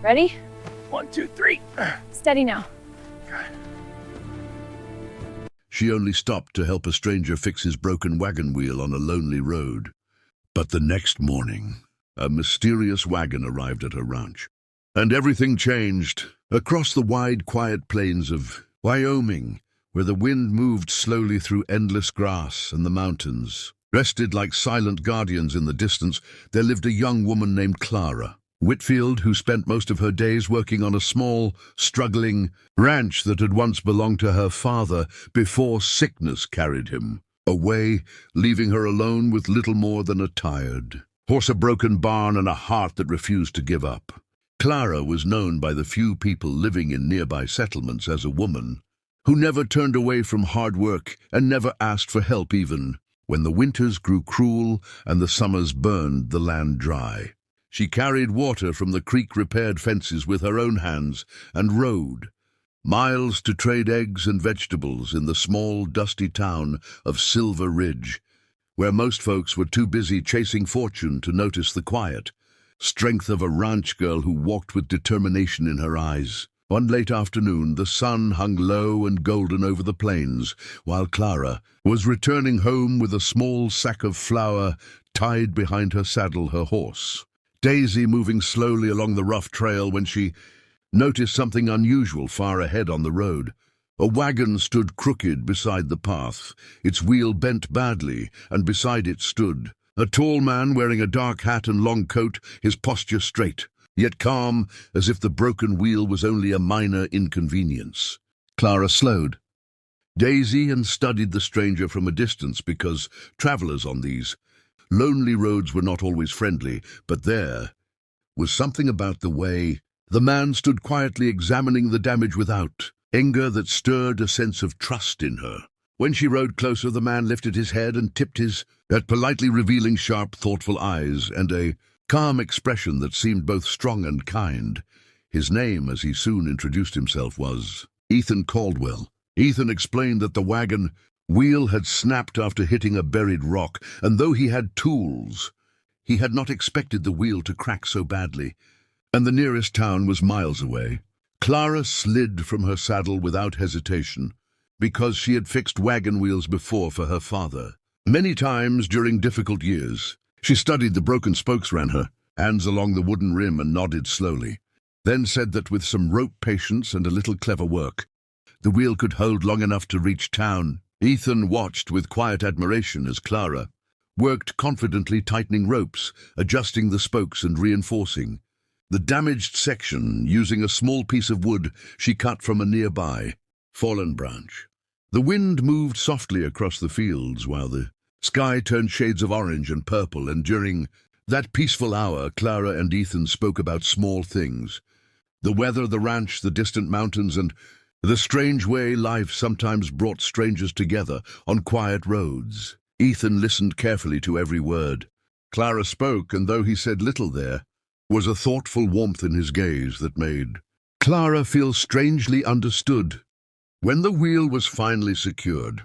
Ready? 1, 2, 3. Steady now. She only stopped to help a stranger fix his broken wagon wheel on a lonely road. But the next morning, a mysterious wagon arrived at her ranch. And everything changed. Across the wide, quiet plains of Wyoming, where the wind moved slowly through endless grass and the mountains, rested like silent guardians in the distance, there lived a young woman named Clara Whitfield, who spent most of her days working on a small, struggling ranch that had once belonged to her father before sickness carried him away, leaving her alone with little more than a tired horse, a broken barn, and a heart that refused to give up. Clara was known by the few people living in nearby settlements as a woman who never turned away from hard work and never asked for help even when the winters grew cruel and the summers burned the land dry. She carried water from the creek-repaired fences with her own hands and rode miles to trade eggs and vegetables in the small, dusty town of Silver Ridge, where most folks were too busy chasing fortune to notice the quiet strength of a ranch girl who walked with determination in her eyes. One late afternoon, the sun hung low and golden over the plains, while Clara was returning home with a small sack of flour tied behind her saddle, her horse Daisy moving slowly along the rough trail, when she noticed something unusual far ahead on the road. A wagon stood crooked beside the path, its wheel bent badly, and beside it stood a tall man wearing a dark hat and long coat, his posture straight, yet calm, as if the broken wheel was only a minor inconvenience. Clara slowed Daisy and studied the stranger from a distance, because travelers on these lonely roads were not always friendly, but there was something about the way the man stood quietly examining the damage without anger that stirred a sense of trust in her. When she rode closer, the man lifted his head and tipped his hat, politely revealing sharp, thoughtful eyes and a calm expression that seemed both strong and kind. His name, as he soon introduced himself, was Ethan Caldwell. Ethan explained that the wagon wheel had snapped after hitting a buried rock, and though he had tools, he had not expected the wheel to crack so badly, and the nearest town was miles away. Clara slid from her saddle without hesitation, because she had fixed wagon wheels before for her father. Many times during difficult years, she studied the broken spokes, ran her hands along the wooden rim and nodded slowly, then said that with some rope patience and a little clever work, the wheel could hold long enough to reach town. Ethan watched with quiet admiration as Clara worked confidently, tightening ropes, adjusting the spokes and reinforcing the damaged section using a small piece of wood she cut from a nearby fallen branch. The wind moved softly across the fields while the sky turned shades of orange and purple, and during that peaceful hour, Clara and Ethan spoke about small things: the weather, the ranch, the distant mountains, and the strange way life sometimes brought strangers together on quiet roads. Ethan listened carefully to every word Clara spoke, and though he said little, there was a thoughtful warmth in his gaze that made Clara feel strangely understood. When the wheel was finally secured,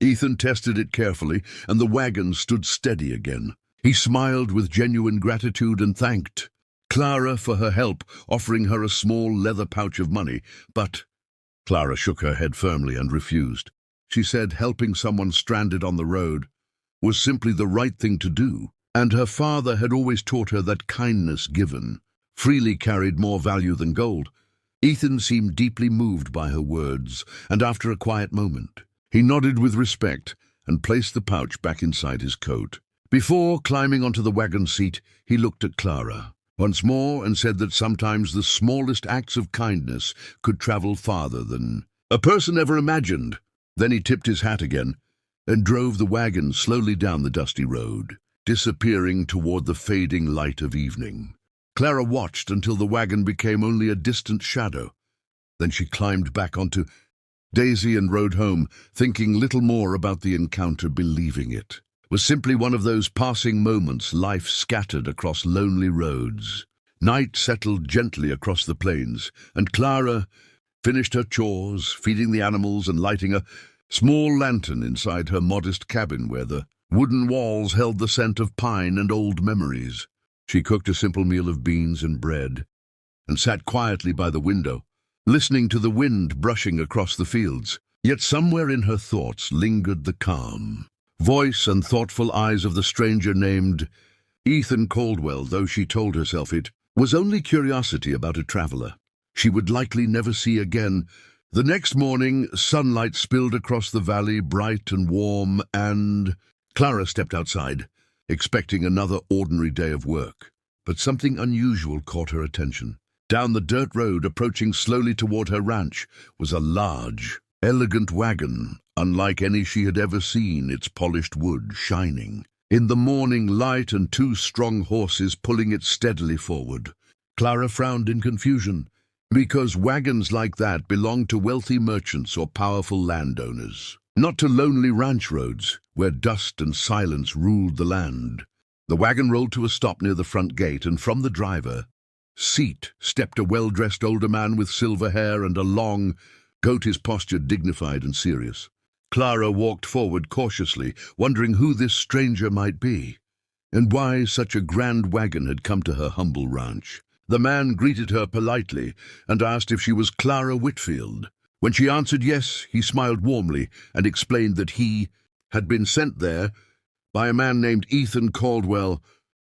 Ethan tested it carefully, and the wagon stood steady again. He smiled with genuine gratitude and thanked Clara for her help, offering her a small leather pouch of money, but Clara shook her head firmly and refused. She said helping someone stranded on the road was simply the right thing to do, and her father had always taught her that kindness given freely carried more value than gold. Ethan seemed deeply moved by her words, and after a quiet moment, he nodded with respect and placed the pouch back inside his coat. Before climbing onto the wagon seat, he looked at Clara once more and said that sometimes the smallest acts of kindness could travel farther than a person ever imagined. Then he tipped his hat again and drove the wagon slowly down the dusty road, disappearing toward the fading light of evening. Clara watched until the wagon became only a distant shadow. Then she climbed back onto Daisy and rode home, thinking little more about the encounter, believing it was simply one of those passing moments life scattered across lonely roads. Night settled gently across the plains, and Clara finished her chores, feeding the animals and lighting a small lantern inside her modest cabin where the wooden walls held the scent of pine and old memories. She cooked a simple meal of beans and bread, and sat quietly by the window, listening to the wind brushing across the fields. Yet somewhere in her thoughts lingered the calm voice and thoughtful eyes of the stranger named Ethan Caldwell, though she told herself it was only curiosity about a traveler she would likely never see again. The next morning, sunlight spilled across the valley, bright and warm, and Clara stepped outside, expecting another ordinary day of work. But something unusual caught her attention. Down the dirt road, approaching slowly toward her ranch, was a large, elegant wagon, unlike any she had ever seen, its polished wood shining in the morning light and two strong horses pulling it steadily forward. Clara frowned in confusion, because wagons like that belonged to wealthy merchants or powerful landowners, not to lonely ranch roads where dust and silence ruled the land. The wagon rolled to a stop near the front gate, and from the driver's seat stepped a well-dressed older man with silver hair and a long coat, his posture dignified and serious. Clara walked forward cautiously, wondering who this stranger might be, and why such a grand wagon had come to her humble ranch. The man greeted her politely and asked if she was Clara Whitfield. When she answered yes, he smiled warmly and explained that he had been sent there by a man named Ethan Caldwell.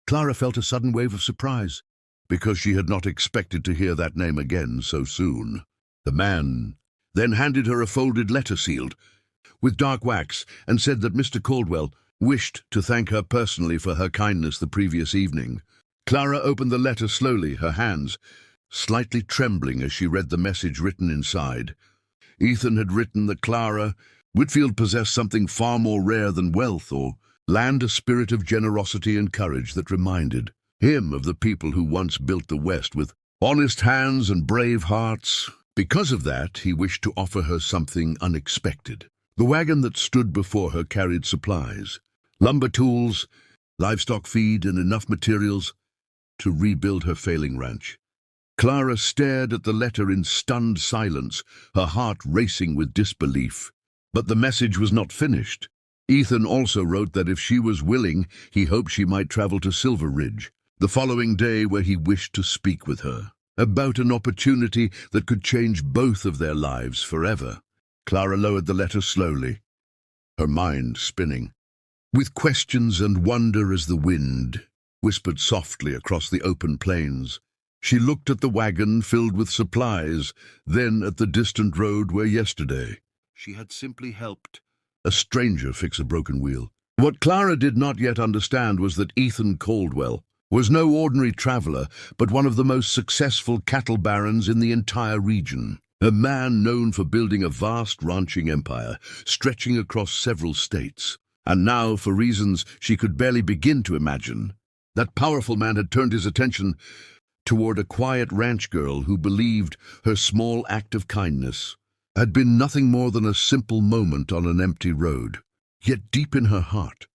Clara felt a sudden wave of surprise, because she had not expected to hear that name again so soon. The man then handed her a folded letter sealed with dark wax and said that Mr. Caldwell wished to thank her personally for her kindness the previous evening. Clara opened the letter slowly, her hands slightly trembling as she read the message written inside. Ethan had written that Clara Whitfield possessed something far more rare than wealth or land, a spirit of generosity and courage that reminded him of the people who once built the West with honest hands and brave hearts. Because of that, he wished to offer her something unexpected. The wagon that stood before her carried supplies, lumber tools, livestock feed, and enough materials to rebuild her failing ranch. Clara stared at the letter in stunned silence, her heart racing with disbelief. But the message was not finished. Ethan also wrote that if she was willing, he hoped she might travel to Silver Ridge the following day, where he wished to speak with her about an opportunity that could change both of their lives forever. Clara lowered the letter slowly, her mind spinning with questions and wonder as the wind whispered softly across the open plains. She looked at the wagon filled with supplies, then at the distant road where yesterday she had simply helped a stranger fix a broken wheel. What Clara did not yet understand was that Ethan Caldwell was no ordinary traveler, but one of the most successful cattle barons in the entire region. A man known for building a vast ranching empire, stretching across several states. And now, for reasons she could barely begin to imagine, that powerful man had turned his attention toward a quiet ranch girl who believed her small act of kindness had been nothing more than a simple moment on an empty road. Yet deep in her heart,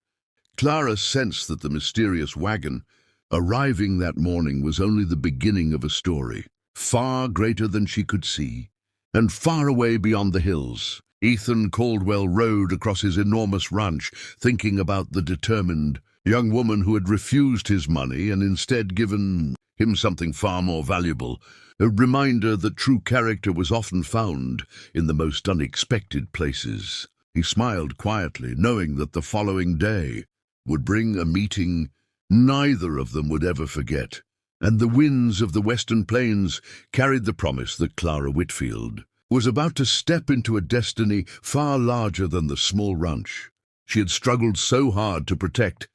Clara sensed that the mysterious wagon arriving that morning was only the beginning of a story, far greater than she could see, and far away beyond the hills. Ethan Caldwell rode across his enormous ranch, thinking about the determined young woman who had refused his money and instead given him something far more valuable, a reminder that true character was often found in the most unexpected places. He smiled quietly, knowing that the following day would bring a meeting neither of them would ever forget, and the winds of the western plains carried the promise that Clara Whitfield was about to step into a destiny far larger than the small ranch she had struggled so hard to protect.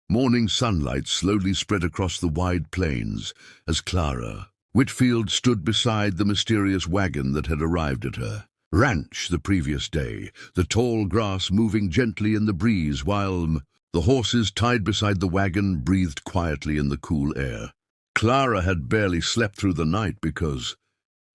Morning sunlight slowly spread across the wide plains as Clara Whitfield stood beside the mysterious wagon that had arrived at her ranch the previous day, the tall grass moving gently in the breeze while the horses tied beside the wagon breathed quietly in the cool air. Clara had barely slept through the night because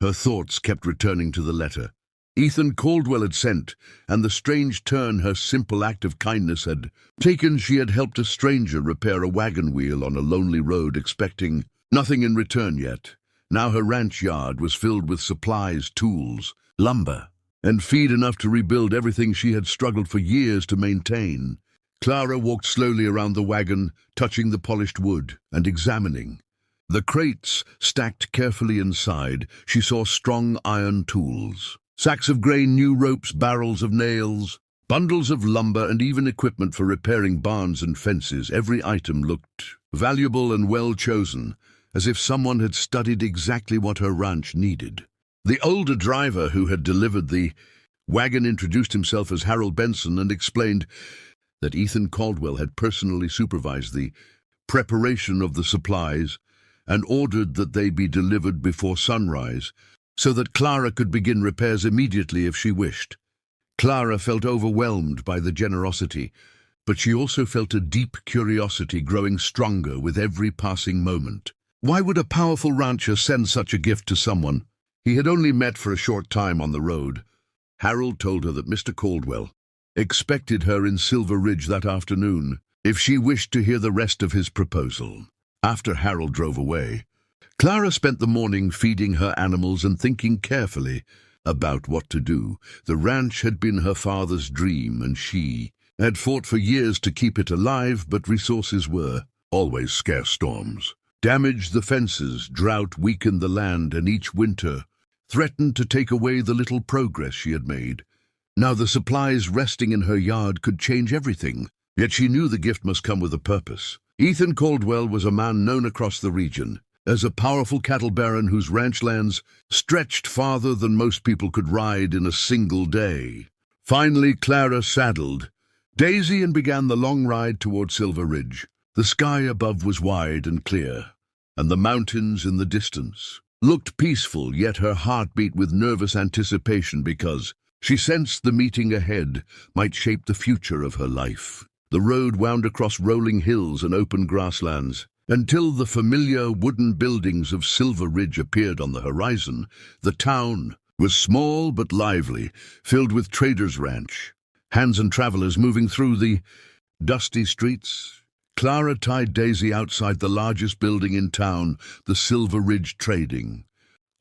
her thoughts kept returning to the letter Ethan Caldwell had sent, and the strange turn her simple act of kindness had taken. She had helped a stranger repair a wagon wheel on a lonely road, expecting nothing in return yet. Now her ranch yard was filled with supplies, tools, lumber, and feed enough to rebuild everything she had struggled for years to maintain. Clara walked slowly around the wagon, touching the polished wood and examining The crates stacked carefully inside, she saw strong iron tools. Sacks of grain, new ropes, barrels of nails, bundles of lumber, and even equipment for repairing barns and fences. Every item looked valuable and well chosen, as if someone had studied exactly what her ranch needed. The older driver who had delivered the wagon introduced himself as Harold Benson and explained that Ethan Caldwell had personally supervised the preparation of the supplies and ordered that they be delivered before sunrise so that Clara could begin repairs immediately if she wished. Clara felt overwhelmed by the generosity, but she also felt a deep curiosity growing stronger with every passing moment. Why would a powerful rancher send such a gift to someone he had only met for a short time on the road? Harold told her that Mr. Caldwell expected her in Silver Ridge that afternoon if she wished to hear the rest of his proposal. After Harold drove away, Clara spent the morning feeding her animals and thinking carefully about what to do. The ranch had been her father's dream, and she had fought for years to keep it alive, but resources were always scarce. Storms damaged the fences, drought weakened the land, and each winter threatened to take away the little progress she had made. Now the supplies resting in her yard could change everything, yet she knew the gift must come with a purpose. Ethan Caldwell was a man known across the region as a powerful cattle baron whose ranch lands stretched farther than most people could ride in a single day. Finally, Clara saddled Daisy and began the long ride toward Silver Ridge. The sky above was wide and clear, and the mountains in the distance looked peaceful, yet her heart beat with nervous anticipation because she sensed the meeting ahead might shape the future of her life. The road wound across rolling hills and open grasslands until the familiar wooden buildings of Silver Ridge appeared on the horizon. The town was small but lively, filled with traders' ranch hands and travelers moving through the dusty streets. Clara tied Daisy outside the largest building in town, the Silver Ridge Trading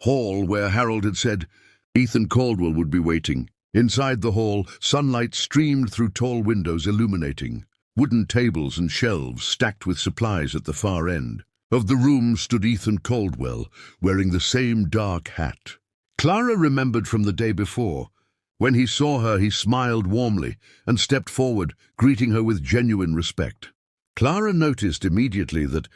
Hall, where Harold had said Ethan Caldwell would be waiting. Inside the hall, sunlight streamed through tall windows, illuminating wooden tables and shelves stacked with supplies. At the far end of the room stood Ethan Caldwell, wearing the same dark hat Clara remembered from the day before. When he saw her, he smiled warmly and stepped forward, greeting her with genuine respect. Clara noticed immediately that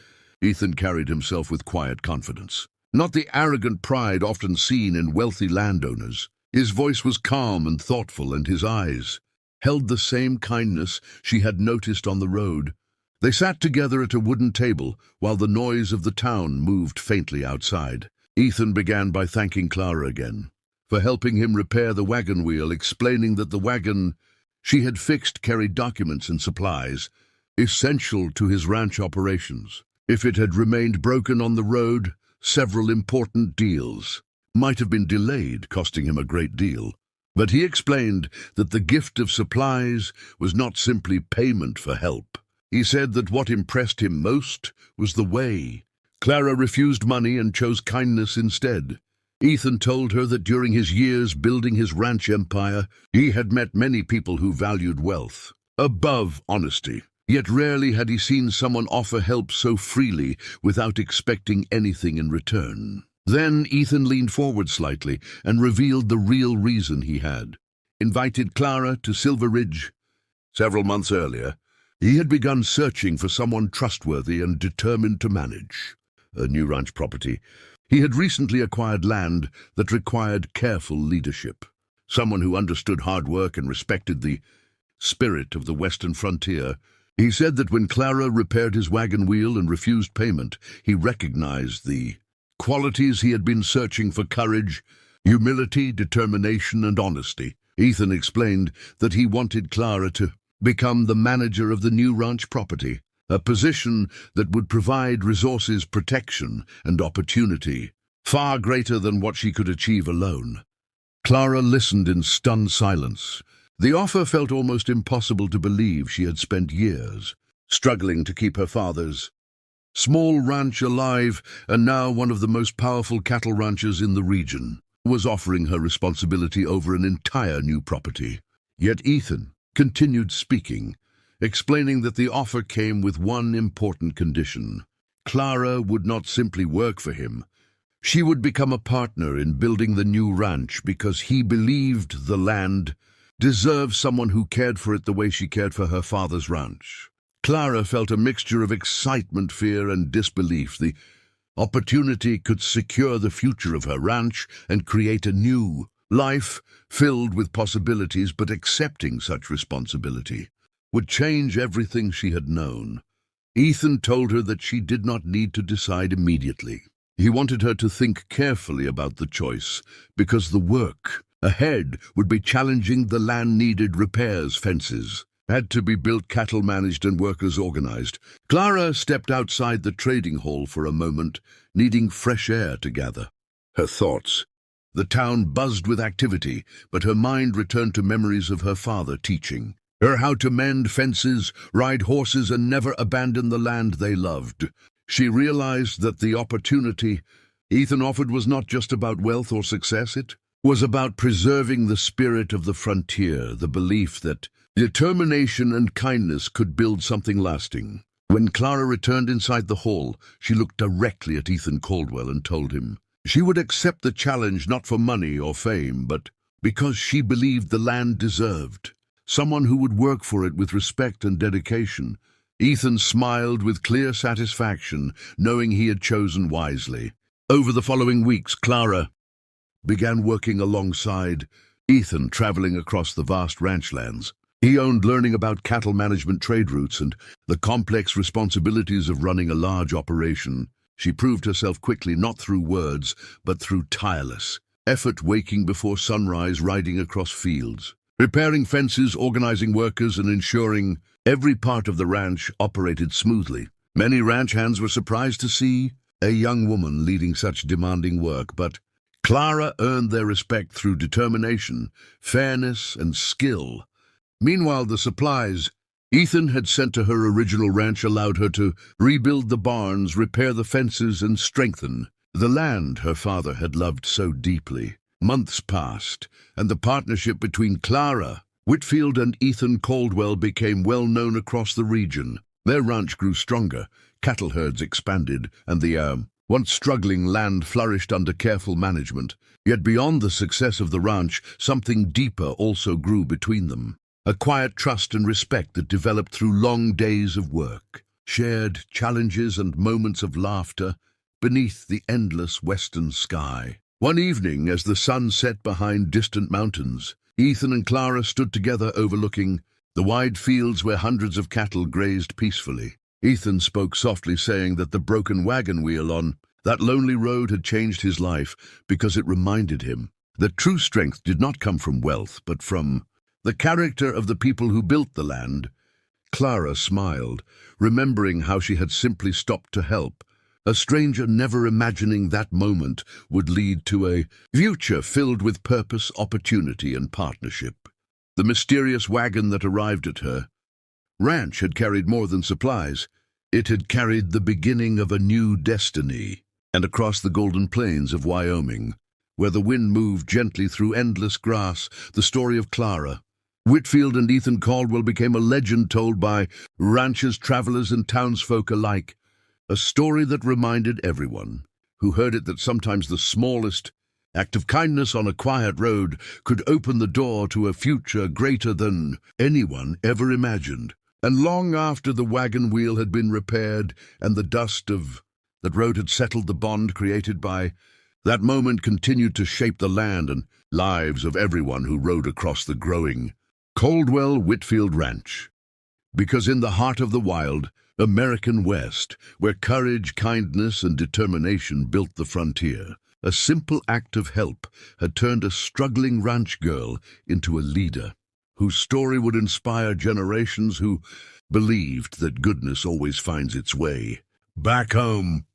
Ethan carried himself with quiet confidence, not the arrogant pride often seen in wealthy landowners. His voice was calm and thoughtful, and his eyes held the same kindness she had noticed on the road. They sat together at a wooden table while the noise of the town moved faintly outside. Ethan began by thanking Clara again for helping him repair the wagon wheel, explaining that the wagon she had fixed carried documents and supplies essential to his ranch operations. If it had remained broken on the road, several important deals might have been delayed, costing him a great deal. But he explained that the gift of supplies was not simply payment for help. He said that what impressed him most was the way Clara refused money and chose kindness instead. Ethan told her that during his years building his ranch empire, he had met many people who valued wealth above honesty. Yet rarely had he seen someone offer help so freely without expecting anything in return. Then Ethan leaned forward slightly and revealed the real reason he had invited Clara to Silver Ridge. Several months earlier, he had begun searching for someone trustworthy and determined to manage a new ranch property. He had recently acquired land that required careful leadership, someone who understood hard work and respected the spirit of the western frontier. He said that when Clara repaired his wagon wheel and refused payment, he recognized the qualities he had been searching for: courage, humility, determination, and honesty. Ethan explained that he wanted Clara to become the manager of the new ranch property, a position that would provide resources, protection, and opportunity far greater than what she could achieve alone. Clara listened in stunned silence. The offer felt almost impossible to believe. She had spent years struggling to keep her father's small ranch alive, and now one of the most powerful cattle ranchers in the region was offering her responsibility over an entire new property. Yet Ethan continued speaking, explaining that the offer came with one important condition. Clara would not simply work for him. She would become a partner in building the new ranch because he believed the land deserved someone who cared for it the way she cared for her father's ranch. Clara felt a mixture of excitement, fear, and disbelief. The opportunity could secure the future of her ranch and create a new life filled with possibilities, but accepting such responsibility would change everything she had known. Ethan told her that she did not need to decide immediately. He wanted her to think carefully about the choice, because the work ahead would be challenging. The land needed repairs, fences had to be built, cattle managed, and workers organized. Clara stepped outside the trading hall for a moment, needing fresh air to gather her thoughts. The town buzzed with activity, but her mind returned to memories of her father teaching her how to mend fences, ride horses, and never abandon the land they loved. She realized that the opportunity Ethan offered was not just about wealth or success. It was about preserving the spirit of the frontier, the belief that determination and kindness could build something lasting. When Clara returned inside the hall, she looked directly at Ethan Caldwell and told him she would accept the challenge not for money or fame, but because she believed the land deserved someone who would work for it with respect and dedication. Ethan smiled with clear satisfaction, knowing he had chosen wisely. Over the following weeks, Clara began working alongside Ethan, traveling across the vast ranch lands. He owned learning about cattle management, trade routes, and the complex responsibilities of running a large operation. She proved herself quickly, not through words, but through tireless effort, waking before sunrise, riding across fields, repairing fences, organizing workers, and ensuring every part of the ranch operated smoothly. Many ranch hands were surprised to see a young woman leading such demanding work, but Clara earned their respect through determination, fairness, and skill. Meanwhile, the supplies Ethan had sent to her original ranch allowed her to rebuild the barns, repair the fences, and strengthen the land her father had loved so deeply. Months passed, and the partnership between Clara Whitfield and Ethan Caldwell became well known across the region. Their ranch grew stronger, cattle herds expanded, and the once struggling land flourished under careful management. Yet beyond the success of the ranch, something deeper also grew between them. A quiet trust and respect that developed through long days of work, shared challenges and moments of laughter beneath the endless western sky. One evening, as the sun set behind distant mountains, Ethan and Clara stood together overlooking the wide fields where hundreds of cattle grazed peacefully. Ethan spoke softly, saying that the broken wagon wheel on that lonely road had changed his life because it reminded him that true strength did not come from wealth, but from the character of the people who built the land. Clara smiled, remembering how she had simply stopped to help, a stranger, never imagining that moment would lead to a future filled with purpose, opportunity, and partnership. The mysterious wagon that arrived at her ranch had carried more than supplies. It had carried the beginning of a new destiny. And across the golden plains of Wyoming, where the wind moved gently through endless grass, the story of Clara Whitfield and Ethan Caldwell became a legend told by ranchers, travelers, and townsfolk alike. A story that reminded everyone who heard it that sometimes the smallest act of kindness on a quiet road could open the door to a future greater than anyone ever imagined. And long after the wagon wheel had been repaired and the dust of that road had settled, the bond created by that moment continued to shape the land and lives of everyone who rode across the growing Caldwell-Whitfield Ranch. Because in the heart of the wild American West, where courage, kindness, and determination built the frontier, a simple act of help had turned a struggling ranch girl into a leader whose story would inspire generations who believed that goodness always finds its way back home.